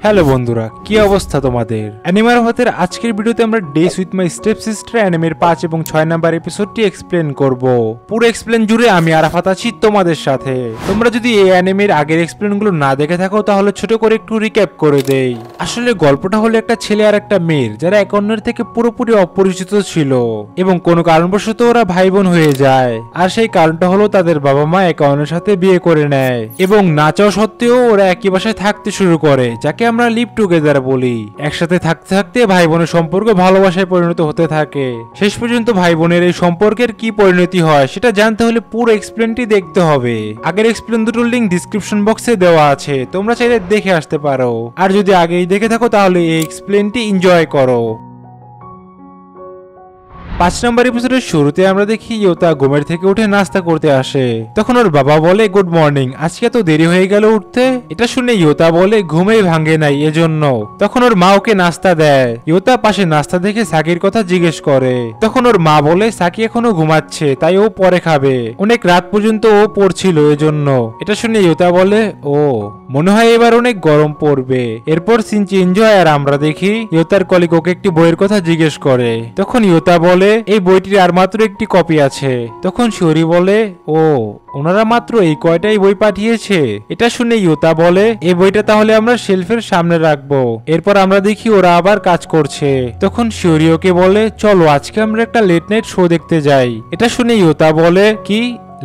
Hello বন্ধুরা, কি অবস্থা তোমাদের? অ্যানিমার হতের আজকের ভিডিওতে আমরা ডেস উইথ মাই স্টেপ সিস্টার অ্যানিমের 5 এবং 6 নাম্বার এপিসোডটি এক্সপ্লেন করব। পুরো এক্সপ্লেন জুড়ে আমি আরাফাত আছি তোমাদের সাথে। তোমরা যদি এই অ্যানিমের আগের এক্সপ্লেনগুলো না দেখে থাকো তাহলে ছোট করে একটু রিক্যাপ করে দেই। আসলে গল্পটা হলো একটা ছেলে আর একটা মেয়ের যারা এক অন্যের থেকে পুরোপুরি অপরিচিত ছিল এবং কোনো কারণবশত ওরা ভাই বোন হয়ে যায়। আর সেই কারণটা হলো তাদের বাবা মা একে অন্যের সাথে বিয়ে করে নেয় এবং না চাওয়া সত্ত্বেও ওরা একই বাসায় থাকতে শুরু করে, যাকে আমরা লিভ টুগেদার বলি। একসাথে থাকতে থাকতে ভাই বোনের সম্পর্ক ভালোবাসায় পরিণত হতে থাকে। শেষ পর্যন্ত ভাই বোনের এই সম্পর্কের কি পরিণতি হয় সেটা জানতে হলে পুরো এক্সপ্লেনটি দেখতে হবে। আগের এক্সপ্লেন দুটোর লিংক ডিসক্রিপশন বক্সে দেওয়া আছে, তোমরা চাইলে দেখে আসতে পারো। আর যদি আগেই দেখে থাকো তাহলে এই এক্সপ্লেনটি এনজয় করো। 5 নম্বর এপিসোডের শুরুতে আমরা দেখি ইয়োতা ঘুমের থেকে উঠে নাস্তা করতে আসে। তখন ওর বাবা বলে গুড মর্নিং, আজকে তো দেরি হয়ে গেল উঠতে। এটা শুনে ইয়োতা বলে ঘুমেই ভাঙে নাই এজন্য। তখন ওর মা ওকে নাস্তা দেয়। ইয়োতা পাশে নাস্তা দেখে সাকির কথা জিজ্ঞেস করে। তখন ওর মা বলে সাকি এখনো ঘুমাচ্ছে, তাই ও পরে খাবে, অনেক রাত পর্যন্ত ও পড়ছিল এজন্য। এটা শুনে ইয়োতা বলে ও মনে হয় এবার অনেক গরম পড়বে। এরপর সিন চেঞ্জ হয় আর আমরা দেখি ইয়োতার কলিগ ওকে একটি বইয়ের কথা জিজ্ঞেস করে। তখন ইয়োতা বলে এই বইটির আর মাত্র একটি কপি আছে। তখন শিওরি বলে ও ওনারা মাত্র এই কয়টাই বই পাঠিয়েছে। এটা শুনে ইয়োতা বলে এই বইটা তাহলে আমরা শেলফের সামনে রাখবো। এরপর আমরা দেখি ওরা আবার কাজ করছে। তখন শিওরি ওকে বলে চলো আজকে আমরা একটা লেট নাইট শো দেখতে যাই। এটা শুনে ইয়োতা বলে কি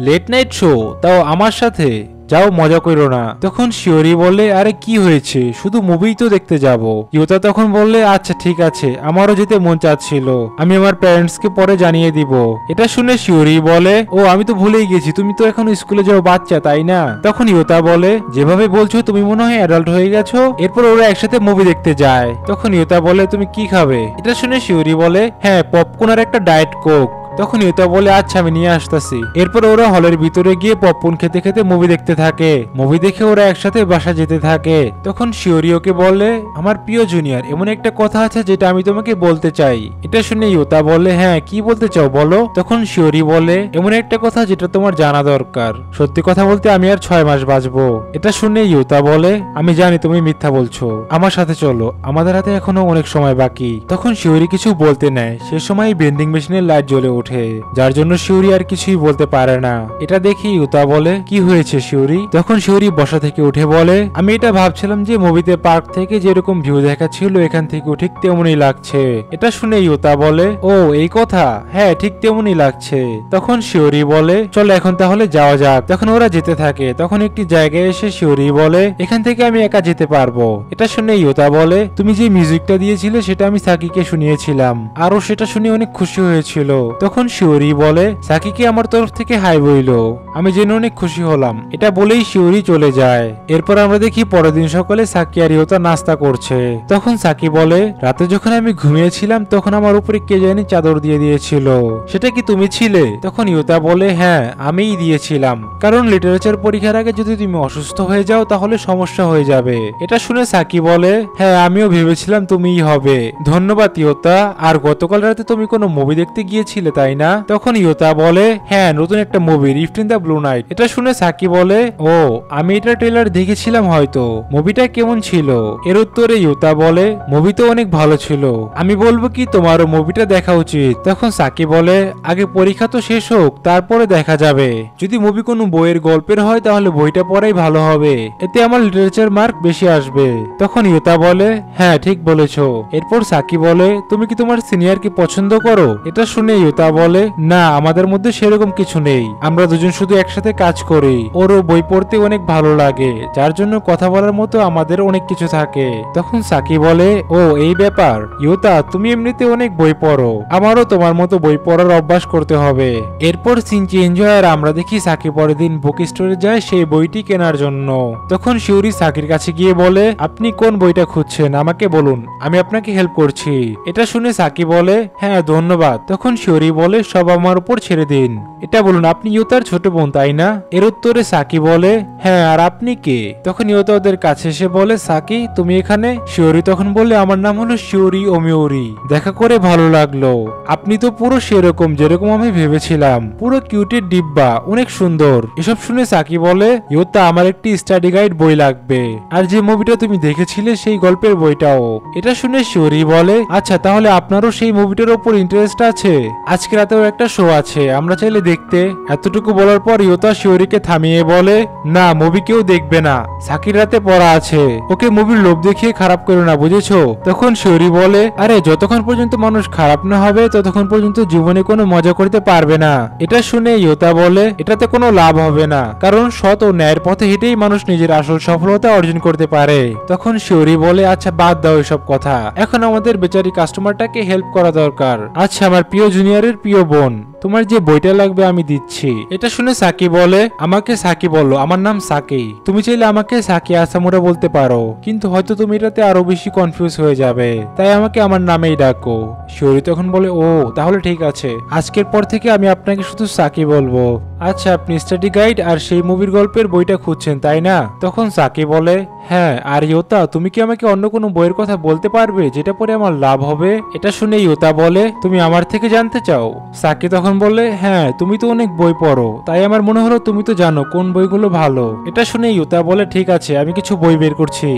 লেট নাইট শো, তাও আমার সাথে? যাও মজা করো না। তখন শিওরি বলে আরে কি হয়েছে, শুধু মুভি তো দেখতে যাব। ইয়োতা তখন বললে আচ্ছা ঠিক আছে, আমারও যেতে মন চাচ্ছিল, আমি আমার প্যারেন্টস কে পরে জানিয়ে দিব। এটা শুনে শিওরি বলে ও আমি তো ভুলেই গেছি, তুমি তো এখন স্কুলে যাও বাচ্চা তাই না? তখন ইয়োতা বলে যেভাবে বলছো তুমি মনে হয় অ্যাডাল্ট হয়ে গেছো। এরপর ওরা একসাথে মুভি দেখতে যায়। তখন ইয়োতা বলে তুমি কি খাবে? এটা শুনে শিওরি বলে হ্যাঁ পপকর্ন আর একটা ডায়েট কোক। তখন ইয়োতা বলে আচ্ছা আমি নিয়ে আসতেছি। এরপর ওরা হলের ভিতরে গিয়ে পপকর্ন খেতে খেতে মুভি দেখতে থাকে। মুভি দেখে ওরা একসাথে বাসা যেতে থাকে। তখন শিওরি ওকে বলে আমার প্রিয় জুনিয়র, এমন একটা কথা আছে যেটা আমি তোমাকে বলতে চাই। এটা শুনে ইয়োতা বলে হ্যাঁ কি বলতে চাও বলো। তখন শিওরি বলে এমন একটা কথা যেটা তোমার জানা দরকার। সত্যি কথা বলতে আমি আর 6 মাস বাঁচবো। এটা শুনে ইয়োতা বলে আমি জানি তুমি মিথ্যা বলছো, আমার সাথে চলো, আমাদের হাতে এখনো অনেক সময় বাকি। তখন শিওরি কিছু বলতে নেয়, সে সময় বেন্ডিং মেশিনের লাইট জ্বলে ওঠে, যার জন্য শিউরি আর কিছুই বলতে পারে না। এটা দেখি ইয়োতা বলে কি হয়েছে শিউরি? তখন শিউরি বসা থেকে উঠে বলে আমি এটা ভাবছিলাম যে মুভিতে পার্ক থেকে যেরকম ভিউ দেখা ছিল এখান থেকেও ঠিক তেমনই লাগছে। এটা শুনে ইয়োতা বলে ও এই কথা, হ্যাঁ ঠিক তেমনই লাগছে। তখন শিউরি বলে চলো এখন তাহলে যাওয়া যাক। তখন ওরা যেতে থাকে। তখন একটি জায়গায় এসে শিউরি বলে এখান থেকে আমি একা যেতে পারবো। এটা শুনে ইয়োতা বলে তুমি যে মিউজিকটা দিয়েছিলে সেটা আমি সাকিকে শুনিয়েছিলাম, আরও সেটা শুনে অনেক খুশি হয়েছিল। তখন শিওরি বলে সাকিকে আমার তরফ থেকে হাই বইলো, আমি জেনে অনেক খুশি হলাম। এটা বলেই শিওরি চলে যায়। এরপর আমরা দেখি পরের দিন সকালে সাকি আর ইয়োতা নাস্তা করছে। তখন সাকি বলে রাতে যখন আমি ঘুমিয়েছিলাম তখন আমার উপরে কে জানি চাদর দিয়ে দিয়েছিল, সেটা কি তুমি ছিলে? তখন ইয়োতা বলে হ্যাঁ আমিই দিয়েছিলাম, কারণ লিটারেচার পরীক্ষার আগে যদি তুমি অসুস্থ হয়ে যাও তাহলে সমস্যা হয়ে যাবে। এটা শুনে সাকি বলে হ্যাঁ আমিও ভেবেছিলাম তুমিই হবে, ধন্যবাদ ইয়োতা। আর গতকাল রাতে তুমি কোনো মুভি দেখতে গিয়েছিলে তাই না? তখন ইয়োতা বলে হ্যাঁ নতুন একটা movie rift in the blue night. এটা শুনে সাকি বলে ও আমি এটা ট্রেলার দেখেছিলাম, হয়তো মুভিটা কেমন ছিল? এর উত্তরে ইয়োতা বলে মুভি তো অনেক ভালো ছিল, আমি বলবো কি তোমারও মুভিটা দেখা উচিত। তখন সাকি বলে আগে পরীক্ষা তো শেষ হোক তারপরে দেখা যাবে, যদি মুভি কোনো বইয়ের গল্পের হয় তাহলে বইটা পড়াই ভালো হবে, এতে আমার লিটারেচার মার্ক বেশি আসবে। তখন ইয়োতা বলে হ্যাঁ ঠিক বলেছো। এরপর সাকি বলে তুমি কি তোমার সিনিয়রকে পছন্দ করো? এটা শুনে ইয়োতা বলে না আমাদের মধ্যে সেরকম কিছু নেই, আমরা দুজন শুধু একসাথে কাজ করি, ওরও বই পড়তে অনেক ভালো লাগে, যার জন্য কথা বলার মতো আমাদের অনেক কিছু থাকে। তখন সাকি বলে ও এই ব্যাপার, ইয়োতা তুমি এমনিতে অনেক বই পড়ো, আমারও তোমার মতো বই পড়ার অভ্যাস করতে হবে। এরপর সিন চেঞ্জ হয় আর আমরা দেখি সাকি পরের দিন বুক স্টোরে যায় সেই বইটি কেনার জন্য। তখন শিউরি সাকির কাছে গিয়ে বলে আপনি কোন বইটা খুঁজছেন আমাকে বলুন, আমি আপনাকে হেল্প করছি। এটা শুনে সাকি বলে হ্যাঁ ধন্যবাদ। তখন শিউরি বলে সব আমার উপর ছেড়ে দিন। এটা বলুন, আপনি ইউতার ছোট বোন তাই না? এর উত্তরে সাকি বলে হ্যাঁ, আর আপনি কে? তখন ইউতা ওদের কাছে এসে বলে সাকি তুমি এখানে? শিওরি তখন বলে আমার নাম হলো শিওরি ওমিওরি, দেখা করে ভালো লাগলো। আপনি তো পুরো সেরকম যেরকম আমি ভেবেছিলাম, পুরো কিউটের ডিব্বা, অনেক সুন্দর। এসব শুনে সাকি বলে ইউতা আমার একটি স্টাডি গাইড বই লাগবে, আর যে মুভিটা তুমি দেখেছিলে সেই গল্পের বইটাও। এটা শুনে শিওরি বলে আচ্ছা, তাহলে আপনারও সেই মুভিটার উপর ইন্টারেস্ট আছে? আজকে রাতেও একটা শো আছে, আমরা চাইলে দেখতে। এতটুকু বলার পর ইউতা শিওরিকে থামিয়ে বলে না, মুভি কেউ দেখবে না, সাকির রাতে পড়া আছে, ওকে মুভির লোভ দেখিয়ে খারাপ করো না, বুঝেছো? তখন শিওরি বলে আরে যতক্ষণ পর্যন্ত মানুষ খারাপ না হবে ততক্ষণ পর্যন্ত জীবনে কোনো মজা করতে পারবে না। এটা শুনে ইউতা বলে এটাতে কোনো লাভ হবে না, কারণ সৎ ও ন্যায়ের পথে হেঁটেই মানুষ নিজের আসল সফলতা অর্জন করতে পারে। তখন শিওরি বলে আচ্ছা বাদ দাও এসব কথা, এখন আমাদের বেচারি কাস্টমারটাকে হেল্প করা দরকার। আচ্ছা আমার প্রিয় জুনিয়রের প্রিয় বোন, তোমার যে বইটা লাগবে আমি দিচ্ছি। এটা শুনে সাকি বলে আমাকে সাকি বলো, আমার নাম সাকি। তুমি চাইলে আমাকে সাকি আসামুরা বলতে পারো, কিন্তু হয়তো তুমি এটাতে আরো বেশি কনফিউজ হয়ে যাবে, তাই আমাকে আমার নামেই ডাকো। শিওরি তখন বলে ও তাহলে ঠিক আছে, আজকের পর থেকে আমি আপনাকে শুধু সাকি বলবো। আচ্ছা আপনি স্টাডি গাইড আর সেই মুভির গল্পের বইটা খুঁজছেন তাই না? তখন সাকি বলে হ্যাঁ, আর ইউতা তুমি কি আমাকে অন্য কোনো বইয়ের কথা বলতে পারবে যেটা পড়ে আমার লাভ হবে? এটা শুনে ইউতা বলে তুমি আমার থেকে জানতে চাও? সাকি তখন বলে হ্যাঁ, তুমি তো অনেক বই পড়ো, তাই আমার মনে হলো তুমি তো জানো কোন বইগুলো ভালো। এটা শুনে ইউতা বলে ঠিক আছে, আমি কিছু বই বের করছি।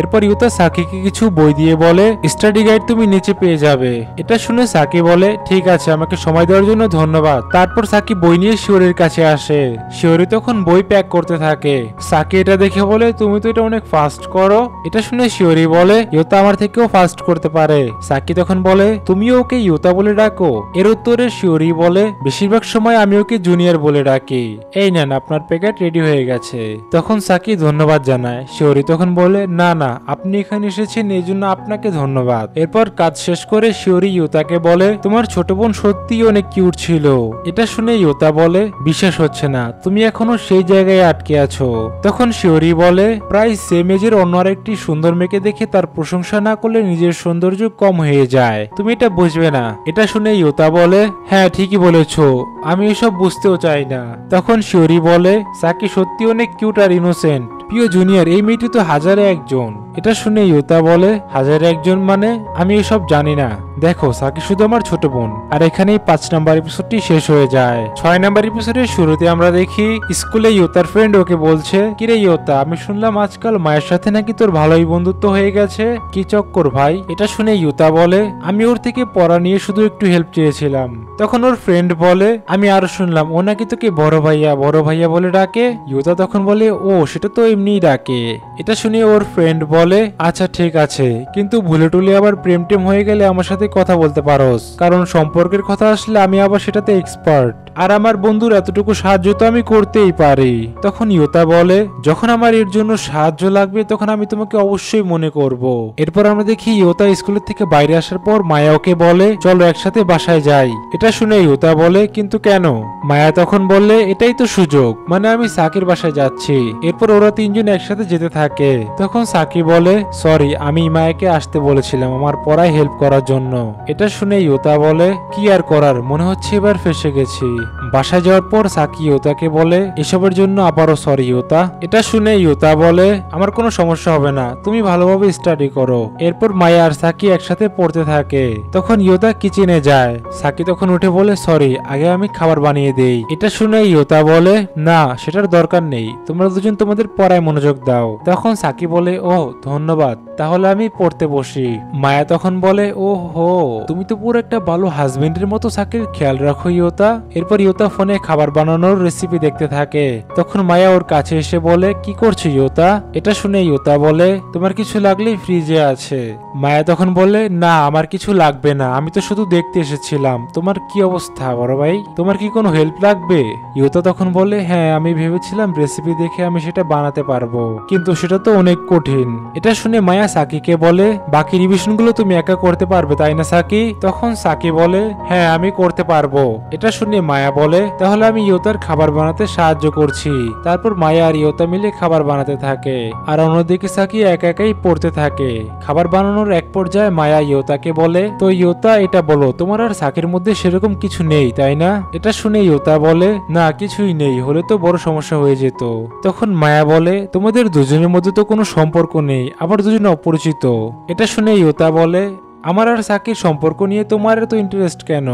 এরপর ইউতা সাকিকে কিছু বই দিয়ে বলে স্টাডি গাইড তুমি নিচে পেয়ে যাবে। এটা শুনে সাকি বলে ঠিক আছে, আমাকে সময় দেওয়ার জন্য ধন্যবাদ। তারপর সাকি বই নিয়ে শিওরির কাছে আসে। শিওরি তখন বই প্যাক করতে থাকে। সাকি এটা দেখে বলে তুমি তো এটা অনেক ফাস্ট করো। এটা শুনে শিওরি বলে ইউতা আমার থেকেও ফাস্ট করতে পারে। সাকি তখন বলে তুমিও ওকে ইউতা বলে ডাকো? এর উত্তরে শিওরি বলে বেশিরভাগ সময় আমি ওকে জুনিয়র বলে ডাকি। এই নেন আপনার প্যাকেট রেডি হয়ে গেছে। তখন সাকি ধন্যবাদ জানায়। শিওরি তখন বলে না না, আপনি এখানে এসেছেন এই জন্য আপনাকে ধন্যবাদ। এরপর কাজ শেষ করে শিওরি ইউতাকে বলে তোমার ছোট বোন সত্যিই অনেক কিউট ছিল। এটা শুনে ইউতা বলে বিশ্বাস হচ্ছে না, তুমি এখনো সেই জায়গায় আটকে আছো। তখন শিওরি বলে প্রায় সেম এজের অন্য আরেকটি সুন্দর মেয়েকে দেখে তার প্রশংসা না করলে নিজের সৌন্দর্য কম হয়ে যায়, তুমি এটা বুঝবে না। এটা শুনে ইউতা বলে হ্যাঁ ঠিকই বলেছো, আমি এসব বুঝতেও চাই না। তখন শিওরি বলে সাকি সত্যি অনেক কিউট আর ইনোসেন্ট। প্রিয় জুনিয়র, এই মেয়েটি তো হাজারে একজন। এটা শুনে ইউতা বলে হাজারে একজন মানে? আমি এসব জানি না, দেখো সাকি শুধু আমার ছোট বোন। আর এখানেই 5 নাম্বার এপিসোডটি শেষ হয়ে যায়। 6 নাম্বার এপিসোডের শুরুতে আমরা দেখি স্কুলে ইউতার ফ্রেন্ড ওকে বলছে কিরে ইউতা, আমি শুনলাম আজকাল মায়ের সাথে নাকি তোর ভালোই বন্ধুত্ব হয়ে গেছে, কি চক্কর ভাই? এটা শুনে ইউতা বলে আমি ওর থেকে পড়া নিয়ে শুধু একটু হেল্প চেয়েছিলাম। তখন ওর ফ্রেন্ড বলে আমি আরো শুনলাম ও নাকি তোকে বড় ভাইয়া বলে ডাকে। ইউতা তখন বলে ও সেটা তো এমনিই ডাকে। এটা শুনে ওর ফ্রেন্ড বলে আচ্ছা ঠিক আছে, কিন্তু ভুলে টুলে আবার প্রেম টেম হয়ে গেলে আমার সাথে কথা বলতে পারোস, কারণ সম্পর্কের কথা আসলে আমি আবার সেটাতে এক্সপার্ট, আর আমার বন্ধুর এতটুকু সাহায্য তো আমি করতেই পারি। তখন ইউতা বলে যখন আমার এর জন্য সাহায্য লাগবে তখন আমি তোমাকে অবশ্যই মনে করব। এরপর আমরা দেখি ইউতা স্কুলের থেকে বাইরে আসার পর মায়া ওকে বলে চলো একসাথে বাসায় যাই। এটা শুনে ইউতা বলে কিন্তু কেন? মায়া তখন বললে এটাই তো সুযোগ, মানে আমি সাকির বাসায় যাচ্ছি। এরপর ওরা তিনজন একসাথে যেতে থাকে। তখন সাকি বলে সরি, আমি মায়াকে আসতে বলেছিলাম আমার পড়ায় হেল্প করার জন্য। এটা শুনে ইউতা বলে কি আর করার, মনে হচ্ছে এবার ফেসে গেছি। বাসায় যাওয়ার পর সাকি ইউতাকে বলে এসবের জন্য আবারও সরি ইউতা। এটা শুনে ইউতা বলে আমার কোনো সমস্যা হবে না, তুমি ভালোভাবে স্টাডি করো। এরপর মায়া আর সাকি একসাথে পড়তে থাকে। তখন ইউতা কিচেনে যায়। সাকি তখন উঠে বলে সরি, আগে আমি খাবার বানিয়ে দেই। এটা শুনে ইউতা বলে না সেটার দরকার নেই, তোমরা দুজন তোমাদের পড়ায় মনোযোগ দাও। তখন সাকি বলে ও ধন্যবাদ, তাহলে আমি পড়তে বসি। মায়া তখন বলে ও হো, তুমি তো পুরো একটা ভালো হাজবেন্ডের মতো সাকির খেয়াল রাখো ইউতা। এরপর ইউতা ফোনে খাবার বানানোর রেসিপি দেখতে থাকে। তখন মায়া ওর কাছে এসে বলে কি করছো ইউতা? এটা শুনে ইউতা বলে তোমার কিছু লাগলেই ফ্রিজে আছে। মায়া তখন বলে না আমার কিছু লাগবে না, আমি তো শুধু দেখতে এসেছিলাম। তোমার কি অবস্থা বড় ভাই, তোমার কি কোনো হেল্প লাগবে? ইউতা তখন বলে হ্যাঁ, আমি ভেবেছিলাম রেসিপি দেখে আমি সেটা বানাতে পারবো, কিন্তু সেটা তো অনেক কঠিন। এটা শুনে মায়া সাকিকে বলে, বাকি রিভিশনগুলো তুমি একা করতে পারবে তাই না সাকি? তখন সাকি বলে, হ্যাঁ আমি করতে পারবো। এটা শুনে মায়া বলে, তাহলে আমি ইয়োতার খাবার বানাতে সাহায্য করছি। তারপর মায়া আর ইয়োতা মিলে খাবার বানাতে থাকে, আর অন্যদিকে সাকি একা একাই পড়তে থাকে। খাবার বানানোর এক পর্যায়ে মায়া ইয়োতাকে বলে, তো ইয়োতা এটা বলো, তোমার আর সাকির মধ্যে সেরকম কিছু নেই তাই না? এটা শুনে ইয়োতা বলে, না কিছুই নেই, হলে তো বড় সমস্যা হয়ে যেত। তখন মায়া বলে, তোমাদের দুজনের মধ্যে তো কোনো সম্পর্ক নেই, আবার দুজনে অপরিচিত। এটা শুনে ইয়োতা বলে, আমার আর সাকির সম্পর্ক নিয়ে তোমার এত ইন্টারেস্ট কেন?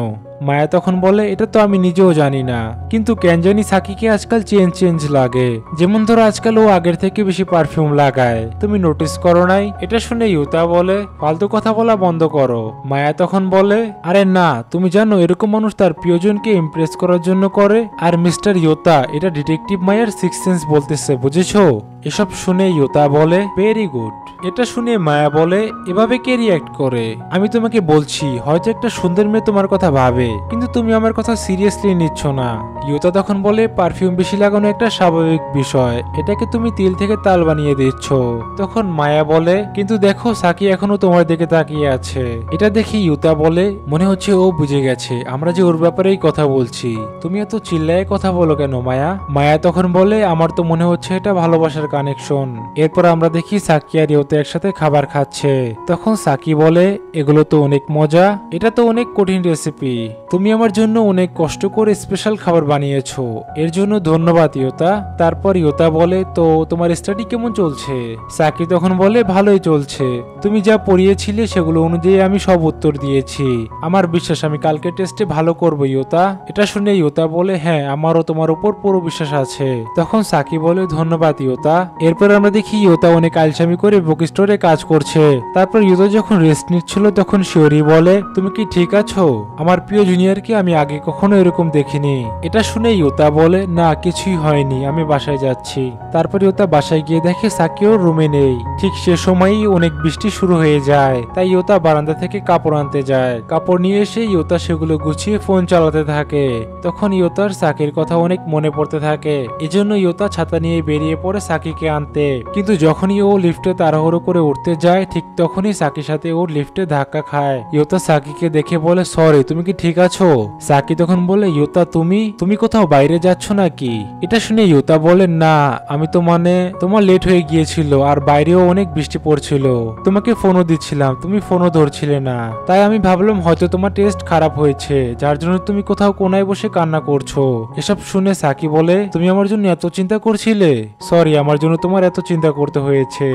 মায়া তখন বলে, এটা তো আমি নিজেও জানি না, কিন্তু কেন জানি সাকিকে আজকাল চেঞ্জ লাগে। যেমন ধরো আজকাল ও আগের থেকে বেশি পারফিউম লাগায়, তুমি নোটিস করো নাই? এটা শুনে ইউতা বলে, ফালতু কথা বলা বন্ধ করো। মায়া তখন বলে, আরে না, তুমি জানো এরকম মানুষ তার প্রিয়জনকে ইমপ্রেস করার জন্য করে। আর মিস্টার ইয়োতা, এটা ডিটেকটিভ মায়ার সিক্স সেন্স বলতেছে, বুঝেছো? এসব শুনে ইয়োতা বলে, ভেরি গুড। এটা শুনে মায়া বলে, এভাবে কে রিয়াক্ট করে? আমি তোমাকে বলছি, হয়তো একটা সুন্দর মেয়ে তোমার কথা ভাবে, কিন্তু তুমি আমার কথা সিরিয়াসলি নিচ্ছ না। ইয়োতা তখন বলে, পারফিউম বেশি লাগানো একটা স্বাভাবিক বিষয়, এটাকে তুমি তিল থেকে তাল বানিয়ে দিচ্ছ। তখন মায়া বলে, কিন্তু দেখো সাকি এখনো তোমার দিকে তাকিয়ে আছে। এটা দেখে ইয়োতা বলে, মনে হচ্ছে ও বুঝে গেছে আমরা যে ওর ব্যাপারেই কথা বলছি। তুমি এত চিল্লায় কথা বলো কেন মায়া? মায়া তখন বলে, আমার তো মনে হচ্ছে এটা ভালোবাসার কানেকশন। এরপর আমরা দেখি সাকি আর ইয়োতা একসাথে খাবার খাচ্ছে। তখন সাকি বলে, এগুলো তো অনেক মজা, এটা তো অনেক কঠিন রেসিপি, তুমি আমার জন্য অনেক কষ্ট করে স্পেশাল খাবার বানিয়েছো, এর জন্য ধন্যবাদ ইয়োতা। তারপর ইয়োতা বলে, তো তোমার স্টাডি কেমন চলছে? সাকি তখন বলে, ভালোই চলছে, তুমি যা পড়িয়েছিলে সেগুলো অনুযায়ী আমি সব উত্তর দিয়েছি, আমার বিশ্বাস আমি কালকে টেস্টে ভালো করবো ইয়োতা। এটা শুনে ইয়োতা বলে, হ্যাঁ আমারও তোমার উপর পুরো বিশ্বাস আছে। তখন সাকি বলে, ধন্যবাদ ইয়োতা। এরপর আমরা দেখি ইয়োতা অনেক আলসামি করে বুক স্টোরে কাজ করছে। তারপর ইয়োতা যখন রেস্ট নিচ্ছিল তখন শিওরি বলে, তুমি কি ঠিক আছো? আমার প্রিয় জুনিয়রকে আমি আগে কখনো এরকম দেখিনি। এটা শুনে ইয়োতা বলে, না কিছুই হয়নি, আমি বাসায় যাচ্ছি। তারপর ইয়োতা বাসায় গিয়ে দেখে সাকিও রুমে নেই। ঠিক সে সময়ই অনেক বৃষ্টি শুরু হয়ে যায়, তাই ইয়োতা বারান্দা থেকে কাপড় আনতে যায়। কাপড় নিয়ে এসে ইয়োতা সেগুলো গুছিয়ে ফোন চালাতে থাকে। তখন ইয়োতার সাকির কথা অনেক মনে পড়তে থাকে, এজন্য ইয়োতা ছাতা নিয়ে বেরিয়ে পড়ে সাকিকে আনতে। কিন্তু যখনই ও লিফটে তাড়াহুড়ো করে উঠতে যায়, ঠিক তখনই সাকির সাথে ওর লিফটে ধাক্কা খায়। ইয়োতা সাকিকে দেখে বলে, সরি, তুমি কি ঠিক আছো? সাকি তখন বলে, ইয়োতা তুমি কোথাও বাইরে যাচ্ছ নাকি? এটা শুনে ইয়োতা বলে, না আমি তো তোমার লেট হয়ে গিয়েছিল, আর বাইরেও অনেক বৃষ্টি পড়ছিল, তোমাকে ফোনও দিচ্ছিলাম, তুমি ফোনও ধরছিলে না, তাই আমি ভাবলাম হয়তো তোমার টেস্ট খারাপ হয়েছে, যার জন্য তুমি কোথাও কোনায় বসে কান্না করছো। এসব শুনে সাকি বলে, তুমি আমার জন্য এত চিন্তা করছিলে? সরি, আমার জন্য তোমার এত চিন্তা করতে হয়েছে,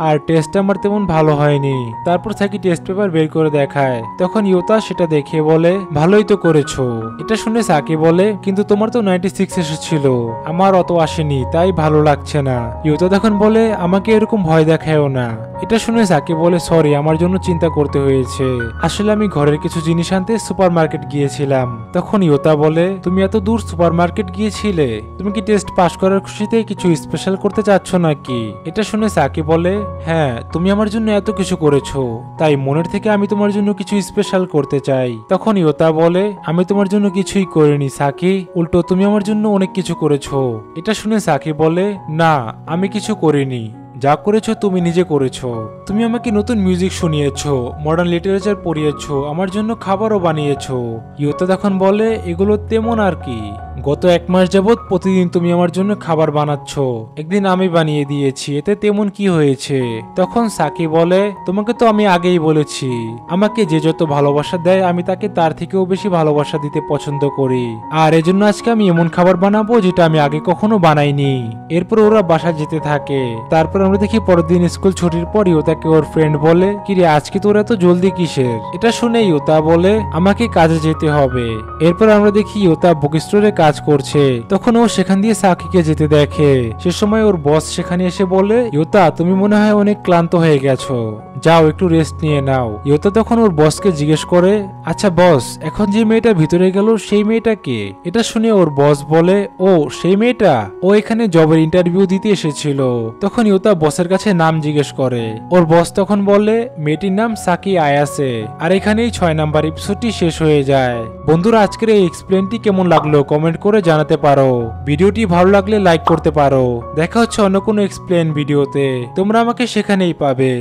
আর টেস্ট আমার তেমন ভালো হয়নি। তারপর সাকি টেস্ট পেপার বের করে দেখায়। তখন ইয়োতা সেটা দেখে বলে, ভালোই তো করেছো। এটা শুনে সাকি বলে, কিন্তু তোমার তো 96 এসেছিল, আমার অত আসেনি, তাই ভালো লাগছে না। ইয়োতা তখন বলে, আমাকে এরকম ভয় দেখায়ও না। এটা শুনে সাকি বলে, সরি, আমার জন্য চিন্তা করতে হয়েছে, আসলে আমি ঘরের কিছু জিনিস আনতে সুপার মার্কেট গিয়েছিলাম। তখন ইয়োতা বলে, তুমি এত দূর সুপার মার্কেট গিয়েছিলে, তুমি কি টেস্ট পাস করার খুশিতে কিছু স্পেশাল করতে চাচ্ছ নাকি? এটা শুনে সাকি বলে, হ্যাঁ তুমি আমার জন্য এত কিছু করেছো, তাই মনের থেকে আমি তোমার জন্য কিছু স্পেশাল করতে চাই। তখন ইয়োতা বলে, আমি তোমার জন্য কিছুই করিনি সাকি, উল্টো তুমি আমার জন্য অনেক কিছু করেছো। এটা শুনে সাকি বলে, না আমি কিছু করিনি, যা করেছো তুমি নিজে করেছো। তুমি আমাকে নতুন মিউজিক শুনিয়েছো, মডার্ন লিটারেচার পড়িয়েছো, আমার জন্য খাবারও বানিয়েছো। ইয়োতা তখন বলে, এগুলো তেমন আর কি, গত 1 মাস যাবত প্রতিদিন তুমি আমার জন্য খাবার বানাচ্ছ, একদিন আমি বানিয়ে দিয়েছি, এতে তেমন কি হয়েছে? তখন সাকি বলে, তোমাকে তো আমি আগেই বলেছি, আমাকে যে যত ভালোবাসা দেয় আমি তাকে তার থেকেও বেশি ভালোবাসা দিতে পছন্দ করি, আর এজন্য আজকে আমি এমন খাবার বানাবো যেটা আমি আগে কখনো বানাইনি। এরপর ওরা বাসা যেতে থাকে। তারপর আমরা দেখি পরের দিন স্কুল ছুটির পর ইয়োতাকে ওর ফ্রেন্ড বলে, কিরে আজকে তোর এত জলদি কিসের? এটা শুনে ইয়োতা বলে, আমাকে কাজে যেতে হবে। এরপর আমরা দেখি ইয়োতা বুক স্টোরে কাজ করছে। তখন ও সেখান দিয়ে সাকিকে যেতে দেখে। সে সময় ওর বস সেখানে এসে বলে, ইয়োতা তুমি মনে হয় অনেক ক্লান্ত হয়ে গেছো, যাও একটু রেস্ট নিয়ে নাও। ইয়োতা তখন ওর বসকে জিজ্ঞেস করে, আচ্ছা বস, এখন যে মেয়েটা ভিতরে গেল সেই মেয়েটা কে? এটা শুনে ওর বস বলে, ও সেই মেয়েটা, ও এখানে জবের ইন্টারভিউ দিতে এসেছিল। তখন ইয়োতা বসের কাছে নাম জিজ্ঞেস করে। ওর বস তখন বলে, মেয়েটির নাম সাকি আয়াসে। আর এখানেই 6 নাম্বার এপিসোডটি শেষ হয়ে যায়। বন্ধুরা, আজকের এই এক্সপ্লেনটি কেমন লাগলো কমেন্ট করে জানাতে পারো। ভিডিওটি ভালো লাগলে লাইক করতে পারো। দেখা হচ্ছে অন্য কোনো এক্সপ্লেন ভিডিওতে, তোমরা আমাকে সেখানেই পাবে।